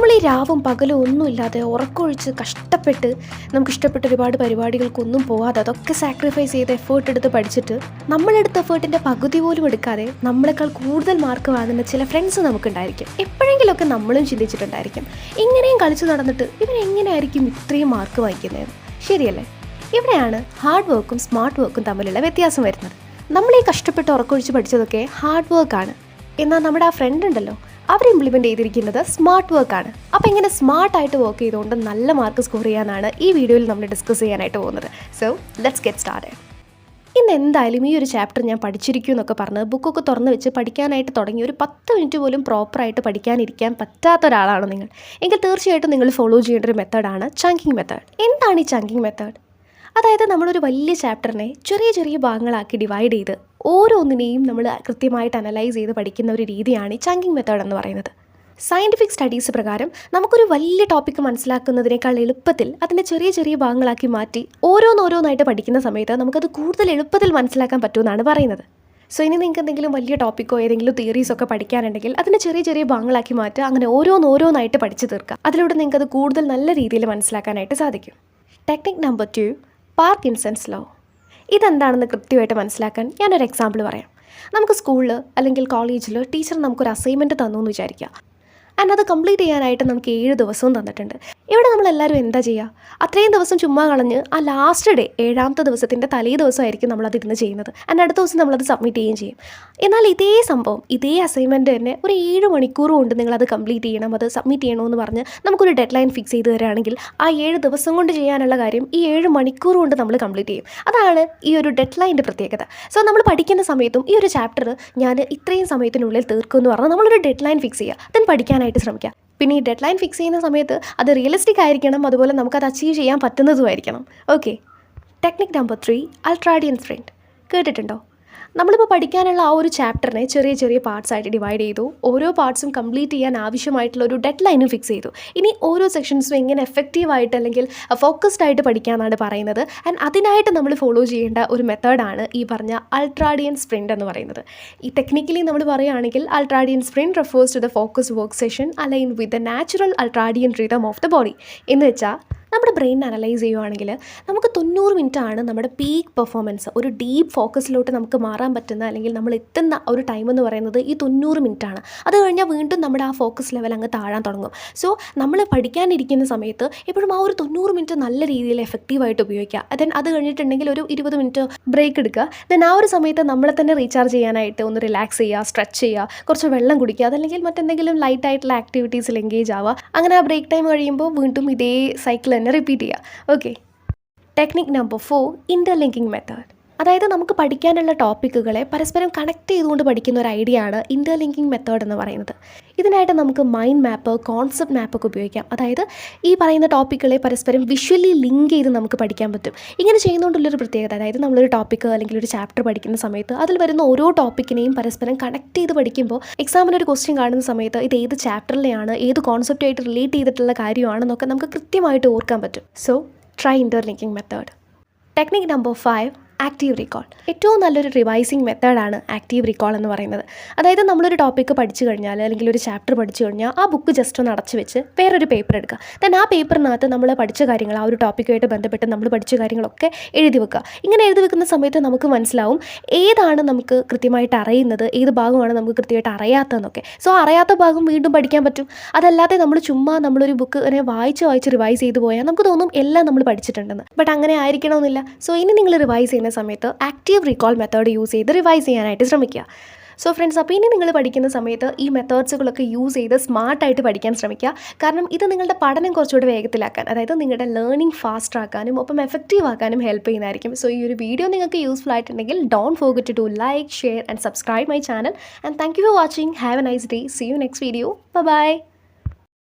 നമ്മൾ ഈ രാവും പകലും ഒന്നുമില്ലാതെ ഉറക്കമൊഴിച്ച് കഷ്ടപ്പെട്ട് നമുക്കിഷ്ടപ്പെട്ട ഒരുപാട് പരിപാടികൾക്കൊന്നും പോകാതെ അതൊക്കെ സാക്രിഫൈസ് ചെയ്ത് എഫേർട്ട് എടുത്ത് പഠിച്ചിട്ട് നമ്മളെടുത്ത എഫേർട്ടിൻ്റെ പകുതി പോലും എടുക്കാതെ നമ്മളെക്കാൾ കൂടുതൽ മാർക്ക് വാങ്ങുന്ന ചില ഫ്രണ്ട്സ് നമുക്കുണ്ടായിരിക്കും. എപ്പോഴെങ്കിലുമൊക്കെ നമ്മളും ചിന്തിച്ചിട്ടുണ്ടായിരിക്കും, ഇങ്ങനെയും കളിച്ചു നടന്നിട്ട് ഇവരെങ്ങനെയായിരിക്കും ഇത്രയും മാർക്ക് വാങ്ങിക്കുന്നത്. ശരിയല്ലേ? ഇവിടെയാണ് ഹാർഡ് വർക്കും സ്മാർട്ട് വർക്കും തമ്മിലുള്ള വ്യത്യാസം വരുന്നത്. നമ്മൾ ഈ കഷ്ടപ്പെട്ട് ഉറക്കമൊഴിച്ച് പഠിച്ചതൊക്കെ ഹാർഡ് വർക്കാണ്. എന്നാൽ നമ്മുടെ ആ ഫ്രണ്ട് ഉണ്ടല്ലോ, അവർ ഇംപ്ലിമെൻറ്റ് ചെയ്തിരിക്കുന്നത് സ്മാർട്ട് വർക്കാണ്. അപ്പോൾ ഇങ്ങനെ സ്മാർട്ടായിട്ട് വർക്ക് ചെയ്തുകൊണ്ട് നല്ല മാർക്ക് സ്കോർ ചെയ്യാനാണ് ഈ വീഡിയോയിൽ നമ്മൾ ഡിസ്കസ് ചെയ്യാനായിട്ട് പോകുന്നത്. So let's get started. ഇന്ന് എന്തായാലും ഈ ഒരു ചാപ്റ്റർ ഞാൻ പഠിച്ചിരിക്കും എന്നൊക്കെ പറഞ്ഞ് ബുക്കൊക്കെ തുറന്ന് വെച്ച് പഠിക്കാനായിട്ട് തുടങ്ങി ഒരു 10 മിനിറ്റ് പോലും പ്രോപ്പറായിട്ട് പഠിക്കാനിരിക്കാൻ പറ്റാത്ത ഒരാളാണ് നിങ്ങൾ എങ്കിൽ തീർച്ചയായിട്ടും നിങ്ങൾ ഫോളോ ചെയ്യേണ്ട ഒരു മെത്തേഡാണ് ചങ്കിങ് മെത്തേഡ്. എന്താണ് ഈ ചങ്കിങ് മെത്തേഡ്? അതായത് നമ്മളൊരു വലിയ ചാപ്റ്ററിനെ ചെറിയ ചെറിയ ഭാഗങ്ങളാക്കി ഡിവൈഡ് ചെയ്ത് ഓരോന്നിനെയും നമ്മൾ കൃത്യമായിട്ട് അനലൈസ് ചെയ്ത് പഠിക്കുന്ന ഒരു രീതിയാണ് ഈ ചങ്കിങ് മെത്തേഡ് എന്ന് പറയുന്നത്. സയൻറ്റിഫിക് സ്റ്റഡീസ് പ്രകാരം നമുക്കൊരു വലിയ ടോപ്പിക്ക് മനസ്സിലാക്കുന്നതിനേക്കാൾ എളുപ്പത്തിൽ അതിൻ്റെ ചെറിയ ചെറിയ ഭാഗങ്ങളാക്കി മാറ്റി ഓരോന്നോരോന്നായിട്ട് പഠിക്കുന്ന സമയത്ത് നമുക്കത് കൂടുതൽ എളുപ്പത്തിൽ മനസ്സിലാക്കാൻ പറ്റുമെന്നാണ് പറയുന്നത്. സോ ഇനി നിങ്ങൾക്ക് എന്തെങ്കിലും വലിയ ടോപ്പിക്കോ ഏതെങ്കിലും തിയറീസൊക്കെ പഠിക്കാനുണ്ടെങ്കിൽ അതിൻ്റെ ചെറിയ ചെറിയ ഭാഗങ്ങളാക്കി മാറ്റുക, അങ്ങനെ ഓരോന്നോരോന്നായിട്ട് പഠിച്ചു തീർക്കുക. അതിലൂടെ നിങ്ങൾക്കത് കൂടുതൽ നല്ല രീതിയിൽ മനസ്സിലാക്കാനായിട്ട് സാധിക്കും. Technique number 2, Parkinson's law. ഇതെന്താണെന്ന് കൃത്യമായിട്ട് മനസ്സിലാക്കാൻ ഞാനൊരു എക്സാമ്പിൾ പറയാം. നമുക്ക് സ്കൂളിൽ അല്ലെങ്കിൽ കോളേജിൽ ടീച്ചർ നമുക്കൊരു അസൈൻമെൻറ്റ് തന്നു എന്ന് വിചാരിക്കുക. ആൻഡ് അത് കംപ്ലീറ്റ് ചെയ്യാനായിട്ട് നമുക്ക് 7 ദിവസവും തന്നിട്ടുണ്ട്. ഇവിടെ നമ്മളെല്ലാവരും എന്താ ചെയ്യുക? അത്രയും ദിവസം ചുമ്മാ കളഞ്ഞ് ആ ലാസ്റ്റ് ഡേ 7ാമത്തെ ദിവസത്തിൻ്റെ തലേ ദിവസമായിരിക്കും നമ്മളതിരുന്ന് ചെയ്യുന്നത്. ആൻഡ് അടുത്ത ദിവസം നമ്മളത് സബ്മിറ്റ് ചെയ്യുകയും ചെയ്യും. എന്നാൽ ഇതേ സംഭവം, ഇതേ അസൈൻമെൻറ്റ് തന്നെ ഒരു 7 മണിക്കൂർ കൊണ്ട് നിങ്ങളത് കംപ്ലീറ്റ് ചെയ്യണം, അത് സബ്മിറ്റ് ചെയ്യണമെന്ന് പറഞ്ഞ് നമുക്കൊരു ഡെഡ് ലൈൻ ഫിക്സ് ചെയ്ത് തരികയാണെങ്കിൽ ആ 7 ദിവസം കൊണ്ട് ചെയ്യാനുള്ള കാര്യം ഈ 7 മണിക്കൂർ കൊണ്ട് നമ്മൾ കംപ്ലീറ്റ് ചെയ്യും. അതാണ് ഈ ഒരു ഡെഡ് ലൈൻ്റെ പ്രത്യേകത. സോ നമ്മൾ പഠിക്കുന്ന സമയത്തും ഈ ഒരു ചാപ്റ്റർ ഞാൻ ഇത്രയും സമയത്തിനുള്ളിൽ തീർക്കുമെന്ന് പറഞ്ഞാൽ നമ്മളൊരു ഡെഡ് ലൈൻ ഫിക്സ് ചെയ്യുക, അതിന് പഠിക്കാനായിട്ട് ശ്രമിക്കുക. പിന്നെ ഈ ഡെഡ് ലൈൻ ഫിക്സ് ചെയ്യുന്ന സമയത്ത് അത് റിയലിസ്റ്റിക് ആയിരിക്കണം, അതുപോലെ നമുക്കത് അച്ചീവ് ചെയ്യാൻ പറ്റുന്നതുമായിരിക്കണം. Okay. Technique number 3, ultradian sprint. കേട്ടിട്ടുണ്ടോ? നമ്മളിപ്പോൾ പഠിക്കാനുള്ള ആ ഒരു ചാപ്റ്ററിനെ ചെറിയ ചെറിയ പാർട്സ് ആയിട്ട് ഡിവൈഡ് ചെയ്തു. ഓരോ പാർട്സും കംപ്ലീറ്റ് ചെയ്യാൻ ആവശ്യമായിട്ടുള്ള ഒരു ഡെഡ് ലൈനും ഫിക്സ് ചെയ്തു. ഇനി ഓരോ സെക്ഷൻസും എങ്ങനെ എഫക്റ്റീവായിട്ട് അല്ലെങ്കിൽ ഫോക്കസ്ഡ് ആയിട്ട് പഠിക്കാമെന്നാണ് പറയുന്നത്. ആൻഡ് അതിനായിട്ട് നമ്മൾ ഫോളോ ചെയ്യേണ്ട ഒരു മെത്തേഡാണ് ഈ പറഞ്ഞ അൾട്രാഡിയൻ സ്പ്രിൻറ്റ് എന്ന് പറയുന്നത്. ഈ ടെക്നിക്കലി നമ്മൾ പറയുകയാണെങ്കിൽ ultradian sprint refers to the focus work session align with the natural ultradian rhythm of the body. എന്ന് വെച്ചാൽ നമ്മുടെ ബ്രെയിൻ അനലൈസ് ചെയ്യുവാണെങ്കിൽ നമുക്ക് 90 മിനിറ്റാണ് നമ്മുടെ പീക്ക് പെർഫോമൻസ്, ഒരു ഡീപ്പ് ഫോക്കസിലോട്ട് നമുക്ക് മാറാൻ പറ്റുന്ന അല്ലെങ്കിൽ നമ്മൾ എത്തുന്ന ഒരു ടൈം എന്ന് പറയുന്നത് ഈ 90 മിനിറ്റാണ്. അത് കഴിഞ്ഞാൽ വീണ്ടും നമ്മുടെ ആ ഫോക്കസ് ലെവൽ അങ്ങ് താഴാൻ തുടങ്ങും. സോ നമ്മൾ പഠിക്കാനിരിക്കുന്ന സമയത്ത് എപ്പോഴും ആ ഒരു 90 മിനിറ്റ് നല്ല രീതിയിൽ എഫക്റ്റീവായിട്ട് ഉപയോഗിക്കുക. അത് കഴിഞ്ഞിട്ടുണ്ടെങ്കിൽ ഒരു 20 മിനിറ്റ് ബ്രേക്ക് എടുക്കുക. ദെൻ ആ ഒരു സമയത്ത് നമ്മളെ തന്നെ റീചാർജ് ചെയ്യാനായിട്ട് ഒന്ന് റിലാക്സ് ചെയ്യുക, സ്ട്രെച്ച് ചെയ്യുക, കുറച്ച് വെള്ളം കുടിക്കുക, അതല്ലെങ്കിൽ മറ്റെന്തെങ്കിലും ലൈറ്റ് ആയിട്ടുള്ള ആക്ടിവിറ്റീസിൽ എൻഗേജ് ആവുക. അങ്ങനെ ആ ബ്രേക്ക് ടൈം കഴിയുമ്പോൾ വീണ്ടും ഇതേ സൈക്കിൾ തന്നെ റിപ്പീറ്റ് ചെയ്യുക. Okay. Technique number 4, interlinking method. അതായത് നമുക്ക് പഠിക്കാനുള്ള ടോപ്പിക്കുകളെ പരസ്പരം കണക്ട് ചെയ്തുകൊണ്ട് പഠിക്കുന്ന ഒരു ഐഡിയ ആണ് ഇൻ്റർലിങ്കിങ് മെത്തേഡ് എന്ന് പറയുന്നത്. ഇതിനായിട്ട് നമുക്ക് മൈൻഡ് മാപ്പ്, കോൺസെപ്റ്റ് മാപ്പൊക്കെ ഉപയോഗിക്കാം. അതായത് ഈ പറയുന്ന ടോപ്പിക്കുകളെ പരസ്പരം വിഷ്വലി ലിങ്ക് ചെയ്ത് നമുക്ക് പഠിക്കാൻ പറ്റും. ഇങ്ങനെ ചെയ്യുന്നതുകൊണ്ടുള്ളൊരു പ്രത്യേകത, അതായത് നമ്മളൊരു ടോപ്പിക്ക് അല്ലെങ്കിൽ ഒരു ചാപ്റ്റർ പഠിക്കുന്ന സമയത്ത് അതിൽ വരുന്ന ഓരോ ടോപ്പിക്കിനെയും പരസ്പരം കണക്ട് ചെയ്ത് പഠിക്കുമ്പോൾ എക്സാമിനൊരു ക്വസ്റ്റ്യൻ കാണുന്ന സമയത്ത് ഇത് ഏത് ചാപ്റ്ററിലെയാണ്, ഏത് കോൺസെപ്റ്റുമായിട്ട് റിലേറ്റ് ചെയ്തിട്ടുള്ള കാര്യമാണെന്നൊക്കെ നമുക്ക് കൃത്യമായിട്ട് ഓർക്കാൻ പറ്റും. So try interlinking method. Technique number 5, active recall. ഏറ്റവും നല്ലൊരു റിവൈസിങ് മെത്തേഡാണ് ആക്റ്റീവ് റീകോൾ എന്ന് പറയുന്നത്. അതായത് നമ്മളൊരു ടോപ്പിക്ക് പഠിച്ചു കഴിഞ്ഞാൽ അല്ലെങ്കിൽ ഒരു ചാപ്റ്റർ പഠിച്ചു കഴിഞ്ഞാൽ ആ ബുക്ക് ജസ്റ്റ് ഒന്ന് അടച്ചു വെച്ച് വേറൊരു പേപ്പർ എടുക്കുക. ദെൻ ആ പേപ്പറിനകത്ത് നമ്മൾ പഠിച്ച കാര്യങ്ങൾ, ആ ഒരു ടോപ്പിക്കുമായിട്ട് ബന്ധപ്പെട്ട് നമ്മൾ പഠിച്ച കാര്യങ്ങളൊക്കെ എഴുതി വെക്കുക. ഇങ്ങനെ എഴുതി വെക്കുന്ന സമയത്ത് നമുക്ക് മനസ്സിലാവും ഏതാണ് നമുക്ക് കൃത്യമായിട്ട് അറിയുന്നത്, ഏത് ഭാഗമാണ് നമുക്ക് കൃത്യമായിട്ട് അറിയാത്തതെന്നൊക്കെ. സോ അറിയാത്ത ഭാഗം വീണ്ടും പഠിക്കാൻ പറ്റും. അതല്ലാതെ നമ്മൾ ചുമ്മാ നമ്മളൊരു ബുക്ക് ഇങ്ങനെ വായിച്ച് റിവൈസ് ചെയ്ത് പോയാൽ നമുക്ക് തോന്നും എല്ലാം നമ്മൾ പഠിച്ചിട്ടുണ്ടെന്ന്. ബട്ട് അങ്ങനെ ആയിരിക്കണമെന്നില്ല. സോ ഇനി നിങ്ങൾ റിവൈസ് ചെയ്യുന്ന സമയത്ത് ആക്റ്റീവ് റീകോൾ മെത്തേഡ് യൂസ് ചെയ്ത് റിവൈസ് ചെയ്യാനായിട്ട് ശ്രമിക്കുക. സോ ഫ്രണ്ട്സ്, അപ്പോൾ ഇനി നിങ്ങൾ പഠിക്കുന്ന സമയത്ത് ഈ മെത്തേഡ്സുകളൊക്കെ യൂസ് ചെയ്ത് സ്മാർട്ടായിട്ട് പഠിക്കാൻ ശ്രമിക്കുക. കാരണം ഇത് നിങ്ങളുടെ പഠനം കുറച്ചുകൂടി വേഗത്തിലാക്കാൻ, അതായത് നിങ്ങളുടെ ലേണിംഗ് ഫാസ്റ്റ് ആക്കാനും ഒപ്പം എഫക്റ്റീവ് ആക്കാനും ഹെൽപ്പ് ചെയ്യുന്നതായിരിക്കും. സോ ഈ ഒരു വീഡിയോ നിങ്ങൾക്ക് യൂസ്ഫുൾ ആയിട്ടുണ്ടെങ്കിൽ don't forget to like, share and subscribe my channel. And thank you for watching. Have a nice day. See you next video. By.